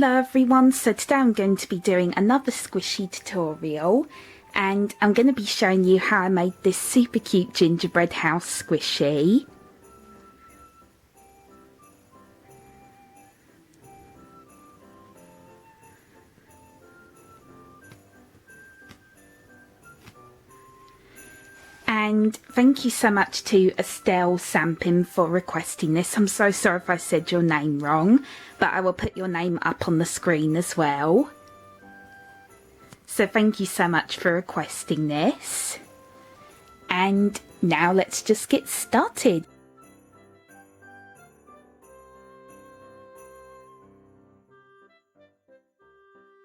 Hello everyone, so today I'm going to be doing another squishy tutorial and I'm going to be showing you how I made this super cute gingerbread house squishy. And thank you so much to Estelle Sampim for requesting this. I'm so sorry if I said your name wrong, but I will put your name up on the screen as well. So thank you so much for requesting this. And now let's just get started.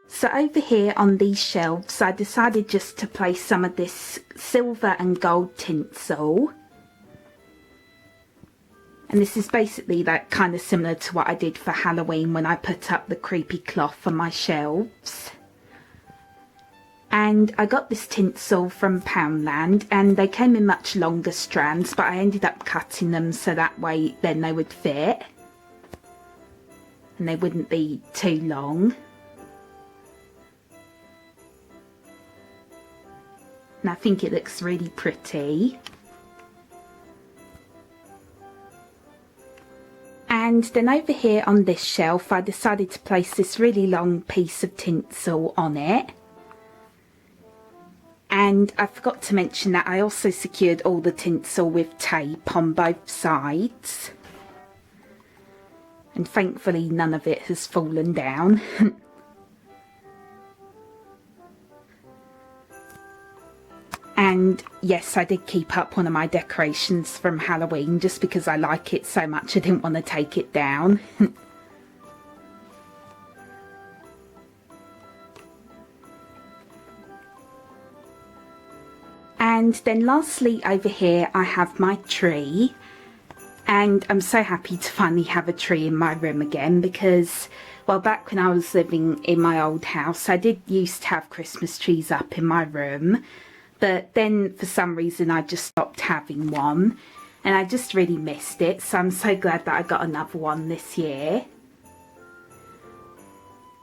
So over here on these shelves, I decided just to place some of this silver and gold tinsel. And this is basically like kind of similar to what I did for Halloween when I put up the creepy cloth on my shelves. And I got this tinsel from Poundland and they came in much longer strands, but I ended up cutting them so that way then they would fit. And they wouldn't be too long. And I think it looks really pretty. And then over here on this shelf, I decided to place this really long piece of tinsel on it. And I forgot to mention that I also secured all the tinsel with tape on both sides. And thankfully none of it has fallen down. And yes, I did keep up one of my decorations from Halloween just because I like it so much I didn't want to take it down. And then lastly over here I have my tree. And I'm so happy to finally have a tree in my room again because, well, back when I was living in my old house I did used to have Christmas trees up in my room. But then for some reason I just stopped having one and I just really missed it, so I'm so glad that I got another one this year.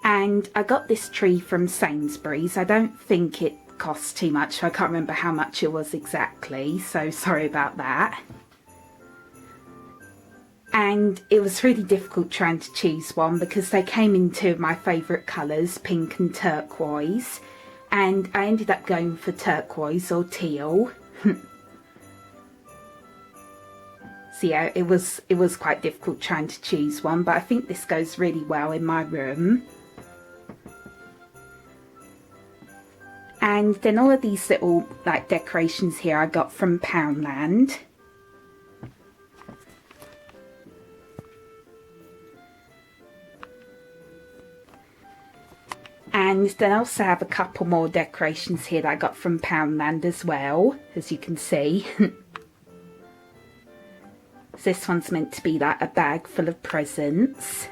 And I got this tree from Sainsbury's. I don't think it cost too much, I can't remember how much it was exactly, so sorry about that. And it was really difficult trying to choose one because they came in two of my favourite colours, pink and turquoise. And I ended up going for turquoise or teal. So yeah, it was quite difficult trying to choose one, but I think this goes really well in my room. And then all of these little like decorations here I got from Poundland. And then I also have a couple more decorations here that I got from Poundland as well, as you can see. So this one's meant to be like a bag full of presents.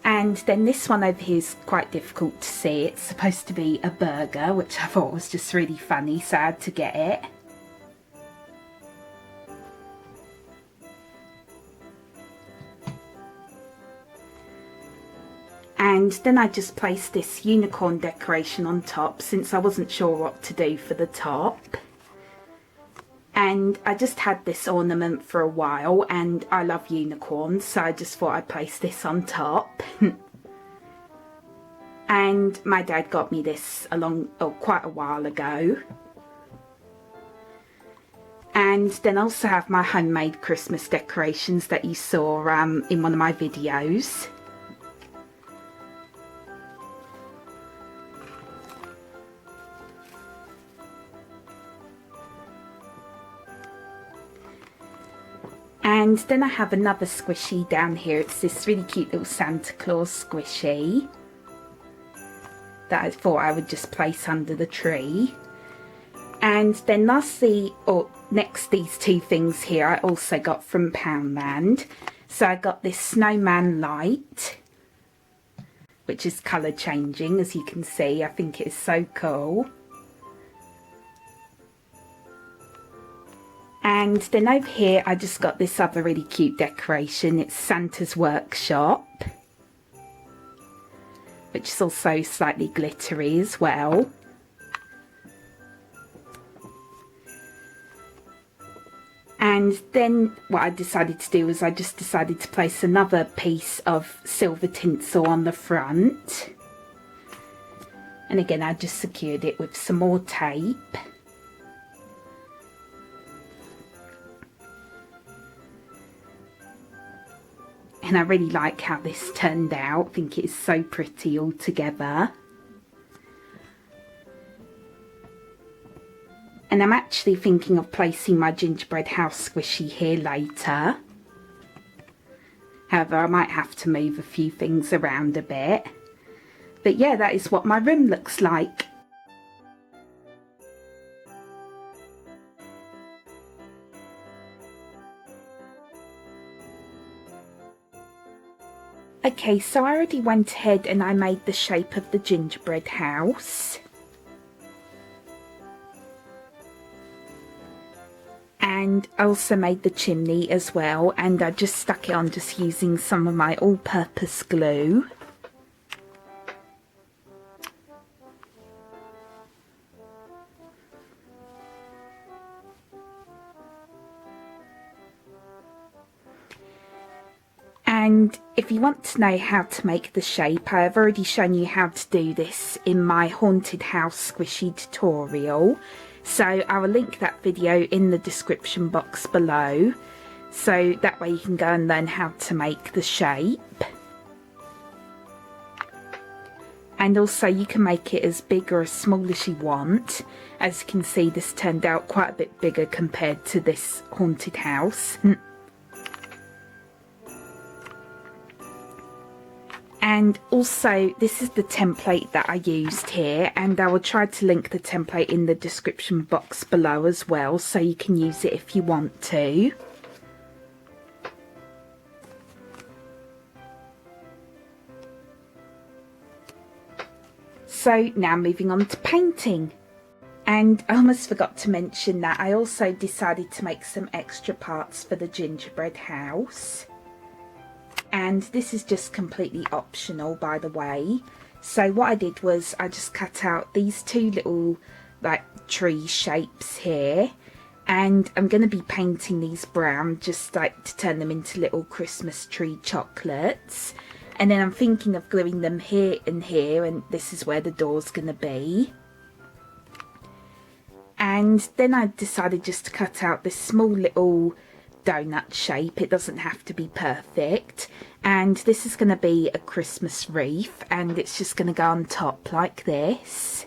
And then this one over here is quite difficult to see. It's supposed to be a burger, which I thought was just really funny, so I had to get it. And then I just placed this unicorn decoration on top since I wasn't sure what to do for the top. And I just had this ornament for a while and I love unicorns, so I just thought I'd place this on top. And my dad got me this quite a while ago. And then I also have my homemade Christmas decorations that you saw in one of my videos. And then I have another squishy down here. It's this really cute little Santa Claus squishy that I thought I would just place under the tree. And then lastly, or next these two things here I also got from Poundland. So I got this snowman light, which is colour changing as you can see. I think it is so cool. And then over here I just got this other really cute decoration. It's Santa's workshop. which is also slightly glittery as well. And then what I decided to do was I just decided to place another piece of silver tinsel on the front. And again, I just secured it with some more tape. And I really like how this turned out. I think it's so pretty all together. And I'm actually thinking of placing my gingerbread house squishy here later. However, I might have to move a few things around a bit. But yeah, that is what my room looks like. Okay, so I already went ahead and I made the shape of the gingerbread house. And I also made the chimney as well, and I just stuck it on just using some of my all-purpose glue. And if you want to know how to make the shape, I have already shown you how to do this in my haunted house squishy tutorial. So I will link that video in the description box below. So that way you can go and learn how to make the shape. And also you can make it as big or as small as you want. As you can see, this turned out quite a bit bigger compared to this haunted house. And also, this is the template that I used here, and I will try to link the template in the description box below as well, so you can use it if you want to. So now moving on to painting. And I almost forgot to mention that I also decided to make some extra parts for the gingerbread house. And this is just completely optional, by the way. So what I did was I just cut out these two little like tree shapes here, and I'm going to be painting these brown just like to turn them into little Christmas tree chocolates. And then I'm thinking of gluing them here and here, and this is where the door's going to be. And then I decided just to cut out this small little donut shape. It doesn't have to be perfect, and this is going to be a Christmas wreath, and it's just going to go on top like this.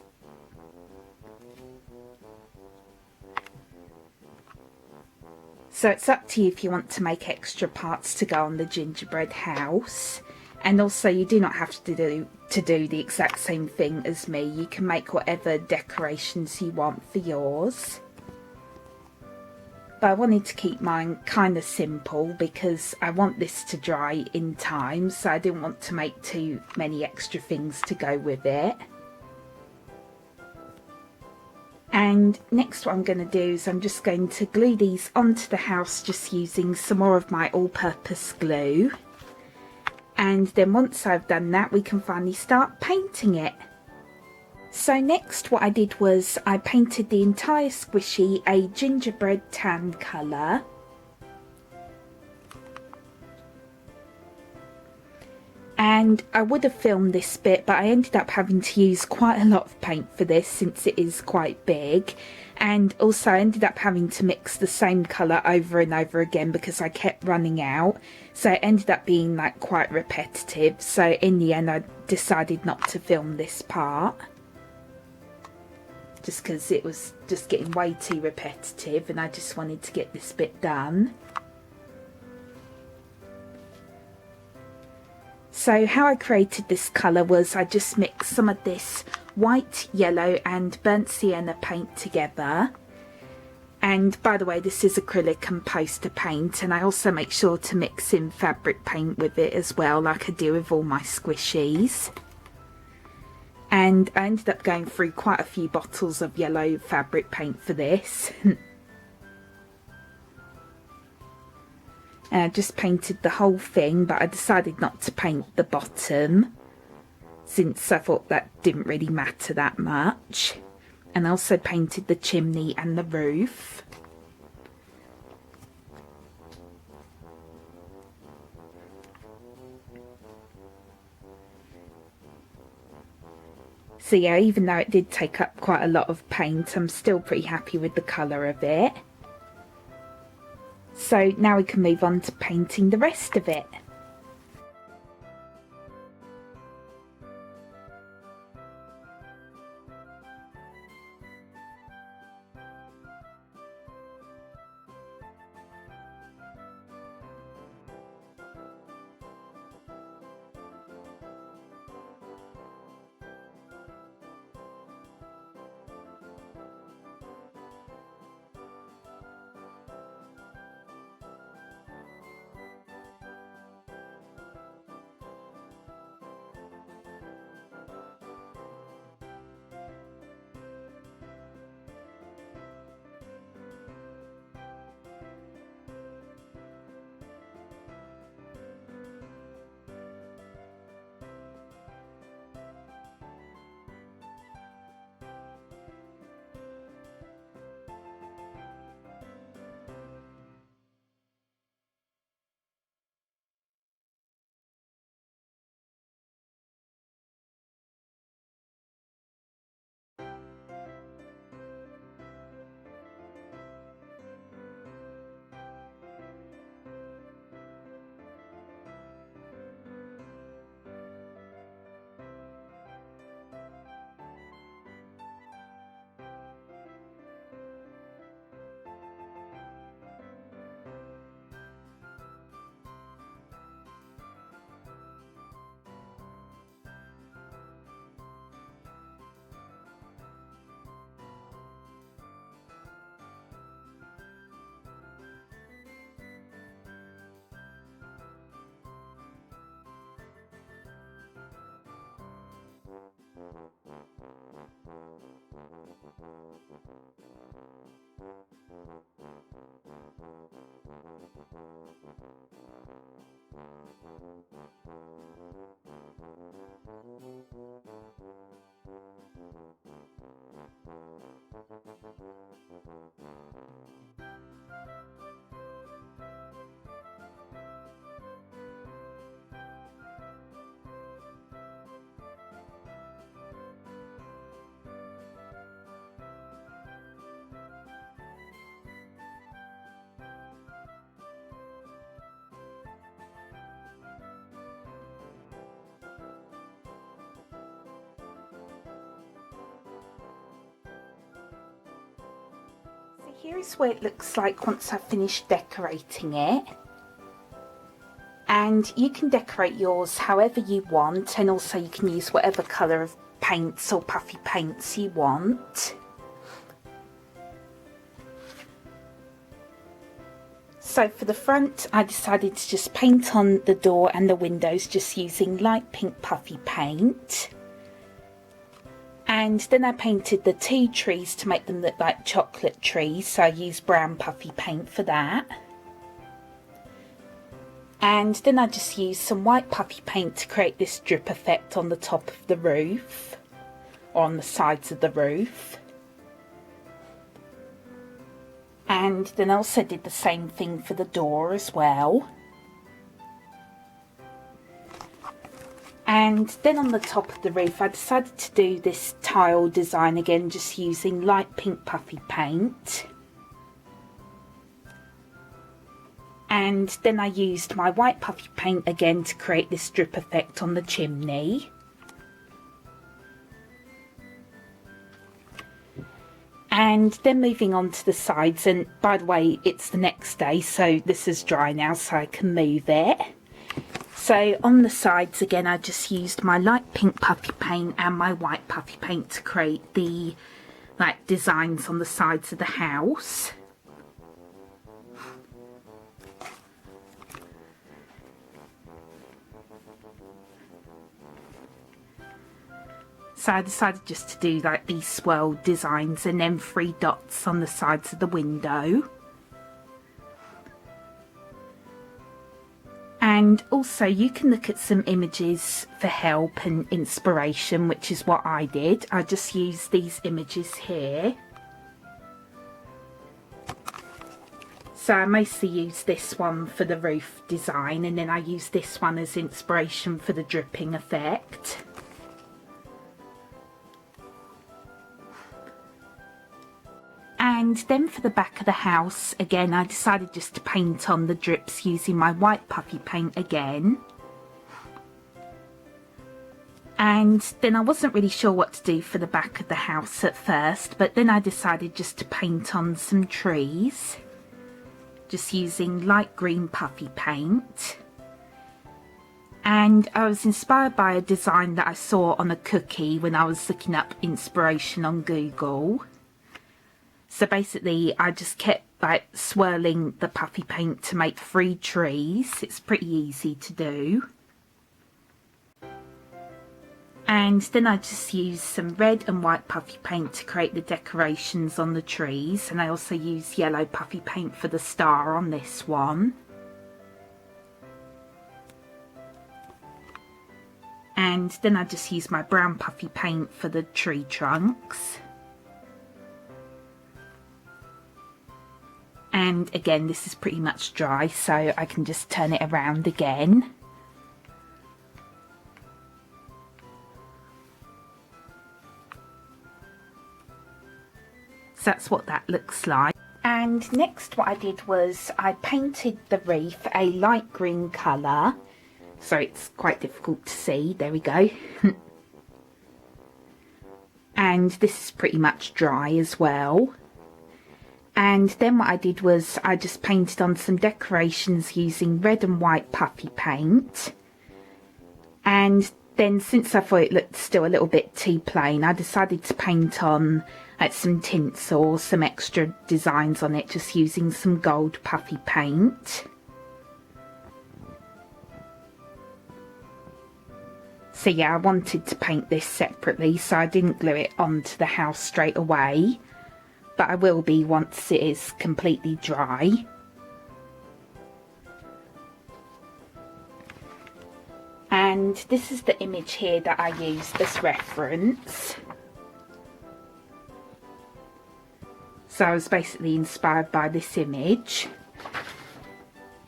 So it's up to you if you want to make extra parts to go on the gingerbread house. And also you do not have to do the exact same thing as me. You can make whatever decorations you want for yours. But I wanted to keep mine kind of simple because I want this to dry in time, so I didn't want to make too many extra things to go with it. And next what I'm going to do is I'm just going to glue these onto the house just using some more of my all-purpose glue. And then once I've done that, we can finally start painting it. So next what I did was I painted the entire squishy a gingerbread tan colour. And I would have filmed this bit, but I ended up having to use quite a lot of paint for this since it is quite big. And also I ended up having to mix the same colour over and over again because I kept running out. So it ended up being like quite repetitive. So in the end I decided not to film this part, just because it was just getting way too repetitive and I just wanted to get this bit done. So how I created this colour was I just mixed some of this white, yellow and burnt sienna paint together. And by the way, this is acrylic and poster paint, and I also make sure to mix in fabric paint with it as well, like I do with all my squishies. And I ended up going through quite a few bottles of yellow fabric paint for this. And I just painted the whole thing, but I decided not to paint the bottom. since I thought that didn't really matter that much. And I also painted the chimney and the roof. So yeah, even though it did take up quite a lot of paint, I'm still pretty happy with the colour of it. So now we can move on to painting the rest of it. Here's what it looks like once I've finished decorating it. And you can decorate yours however you want, and also you can use whatever colour of paints or puffy paints you want. So for the front, I decided to just paint on the door and the windows just using light pink puffy paint. And then I painted the 2 trees to make them look like chocolate trees, so I used brown puffy paint for that. And then I just used some white puffy paint to create this drip effect on the top of the roof, or on the sides of the roof. And then I also did the same thing for the door as well. And then on the top of the roof I decided to do this tile design again, just using light pink puffy paint. And then I used my white puffy paint again to create this drip effect on the chimney. And then moving on to the sides, and by the way it's the next day so this is dry now so I can move it. So on the sides again I just used my light pink puffy paint and my white puffy paint to create the designs on the sides of the house. So I decided just to do these swirl designs and then 3 dots on the sides of the window. And also you can look at some images for help and inspiration, which is what I did. I just used these images here. So I mostly used this one for the roof design, and then I used this one as inspiration for the dripping effect. And then for the back of the house, again, I decided just to paint on the drips using my white puffy paint again. And then I wasn't really sure what to do for the back of the house at first, but then I decided just to paint on some trees, just using light green puffy paint. And I was inspired by a design that I saw on a cookie when I was looking up inspiration on Google. So basically I just kept like swirling the puffy paint to make 3 trees. It's pretty easy to do. And then I just used some red and white puffy paint to create the decorations on the trees, and I also used yellow puffy paint for the star on this one. And then I just used my brown puffy paint for the tree trunks. And again, this is pretty much dry, so I can just turn it around again. So that's what that looks like. And next what I did was I painted the wreath a light green colour. So it's quite difficult to see. There we go. And this is pretty much dry as well. And then what I did was I just painted on some decorations using red and white puffy paint. And then since I thought it looked still a little bit too plain, I decided to paint on some tints or some extra designs on it, just using some gold puffy paint. So yeah, I wanted to paint this separately, so I didn't glue it onto the house straight away. But I will be once it is completely dry. And this is the image here that I used as reference. So I was basically inspired by this image.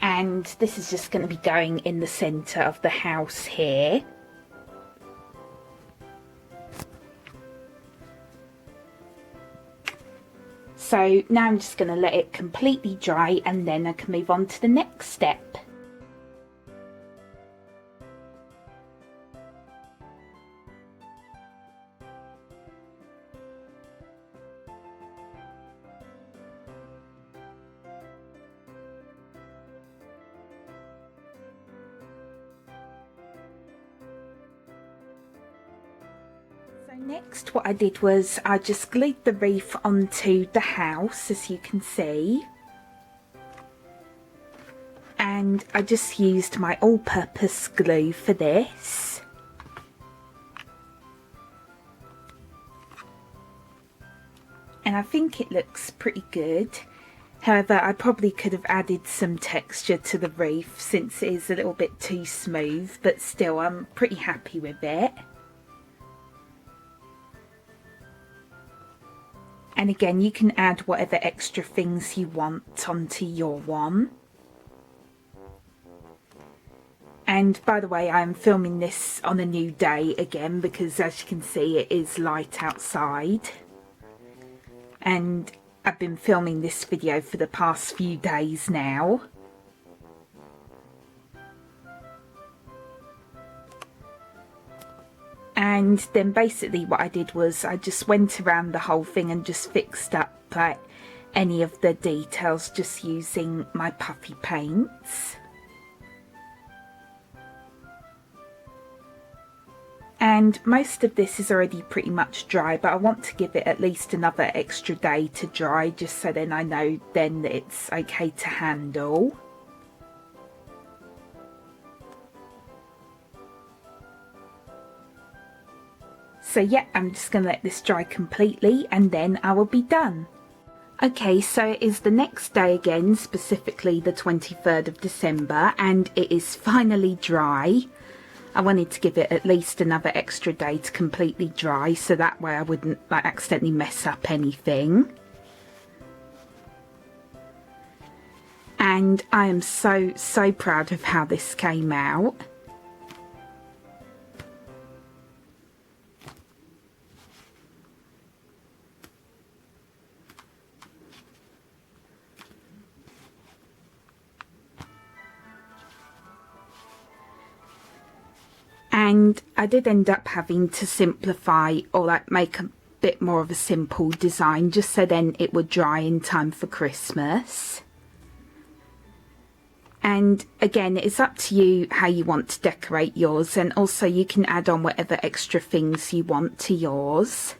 And this is just going to be going in the centre of the house here. So now I'm just going to let it completely dry, and then I can move on to the next step. So next what I did was I just glued the wreath onto the house, as you can see. And I just used my all-purpose glue for this. And I think it looks pretty good. However, I probably could have added some texture to the wreath since it is a little bit too smooth, but still I'm pretty happy with it. And again, you can add whatever extra things you want onto your one. And by the way, I'm filming this on a new day again because, as you can see, it is light outside. And I've been filming this video for the past few days now. And then basically what I did was I just went around the whole thing and just fixed up like any of the details just using my puffy paints. And most of this is already pretty much dry, but I want to give it at least another extra day to dry, just so then I know then that it's okay to handle. So yeah, I'm just going to let this dry completely and then I will be done. Okay, so it is the next day again, specifically the 23rd of December, and it is finally dry. I wanted to give it at least another extra day to completely dry, so that way I wouldn't like accidentally mess up anything. And I am so proud of how this came out. And I did end up having to simplify or like make a bit more of a simple design just so then it would dry in time for Christmas. And again, it's up to you how you want to decorate yours, and also you can add on whatever extra things you want to yours.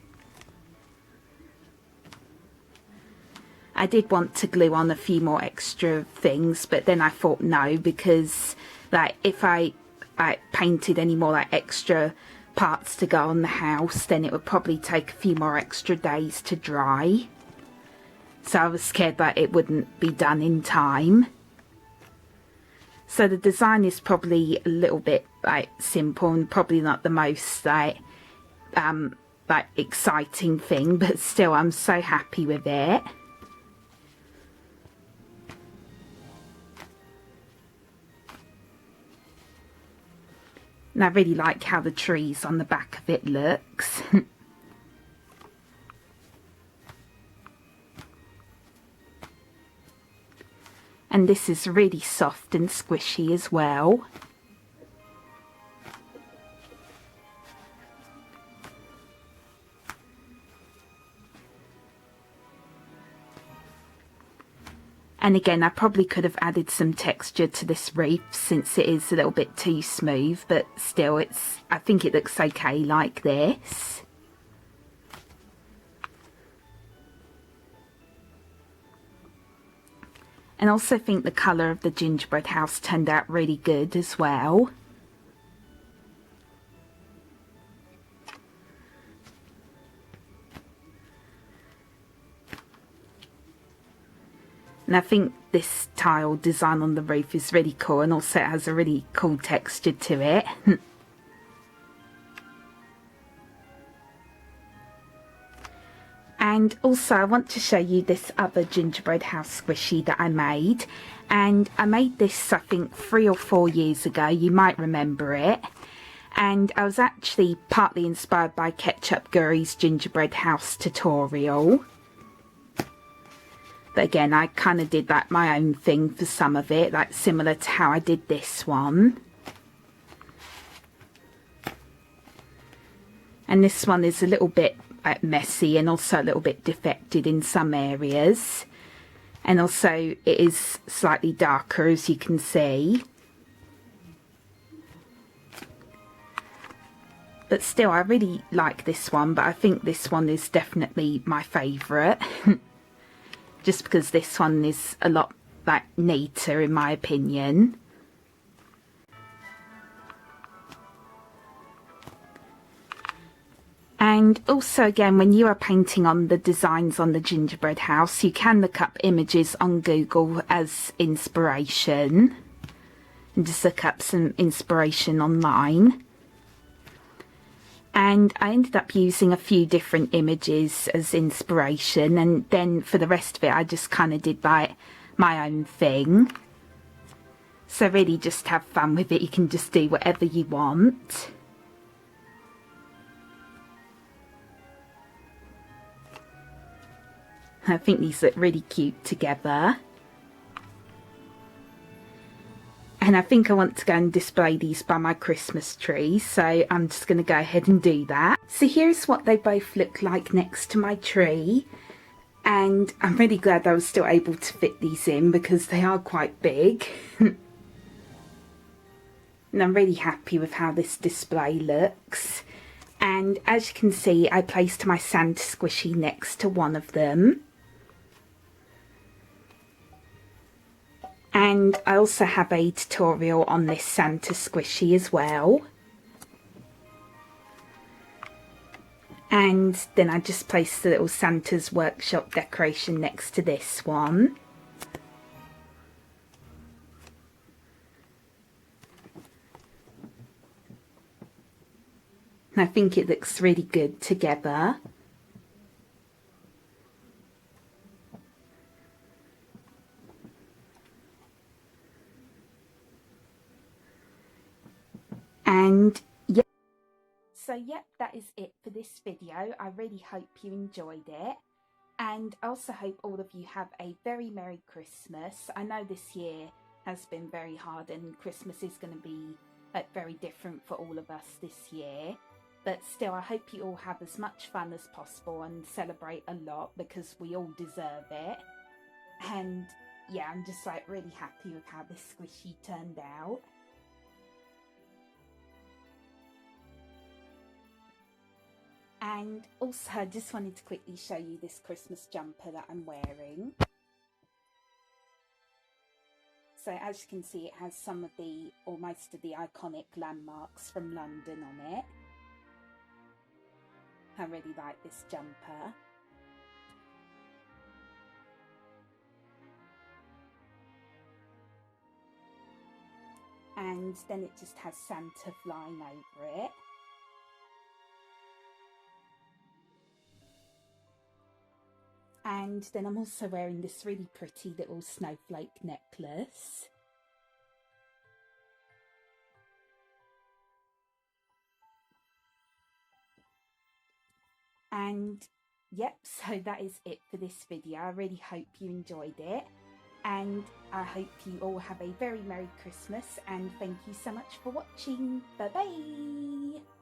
I did want to glue on a few more extra things, but then I thought no, because like if I painted any more like extra parts to go on the house, then it would probably take a few more extra days to dry. So I was scared that it wouldn't be done in time. So the design is probably a little bit like simple and probably not the most like exciting thing, but still I'm so happy with it. And I really like how the trees on the back of it looks. And this is really soft and squishy as well. And again, I probably could have added some texture to this wreath since it is a little bit too smooth, but still I think it looks okay like this. And I also think the colour of the gingerbread house turned out really good as well. And I think this tile design on the roof is really cool, and also it has a really cool texture to it. And also I want to show you this other gingerbread house squishy that I made. And I made this I think 3 or 4 years ago, you might remember it. And I was actually partly inspired by Ketchup Gurry's gingerbread house tutorial. But again, I kind of did like my own thing for some of it, like similar to how I did this one. And this one is a little bit messy and also a little bit defected in some areas. And also it is slightly darker, as you can see. But still, I really like this one, but I think this one is definitely my favourite. Just because this one is a lot like neater in my opinion. And also again, when you are painting on the designs on the gingerbread house, you can look up images on Google as inspiration. And just look up some inspiration online. And I ended up using a few different images as inspiration, and then for the rest of it I just kind of did like my own thing. So really just have fun with it, you can just do whatever you want. I think these look really cute together. And I think I want to go and display these by my Christmas tree, so I'm just going to go ahead and do that. So here's what they both look like next to my tree. And I'm really glad I was still able to fit these in because they are quite big. And I'm really happy with how this display looks. And as you can see, I placed my Santa squishy next to one of them. And I also have a tutorial on this Santa squishy as well. And then I just placed the little Santa's workshop decoration next to this one. And I think it looks really good together. And yeah, so yep, that is it for this video. I really hope you enjoyed it. And I also hope all of you have a very Merry Christmas. I know this year has been very hard and Christmas is going to be very different for all of us this year. But still, I hope you all have as much fun as possible and celebrate a lot because we all deserve it. And yeah, I'm just like really happy with how this squishy turned out. And also, I just wanted to quickly show you this Christmas jumper that I'm wearing. So as you can see, it has some of the, or most of the iconic landmarks from London on it. I really like this jumper. And then it just has Santa flying over it. And then I'm also wearing this really pretty little snowflake necklace. And yep, so that is it for this video. I really hope you enjoyed it. And I hope you all have a very Merry Christmas and thank you so much for watching. Bye bye!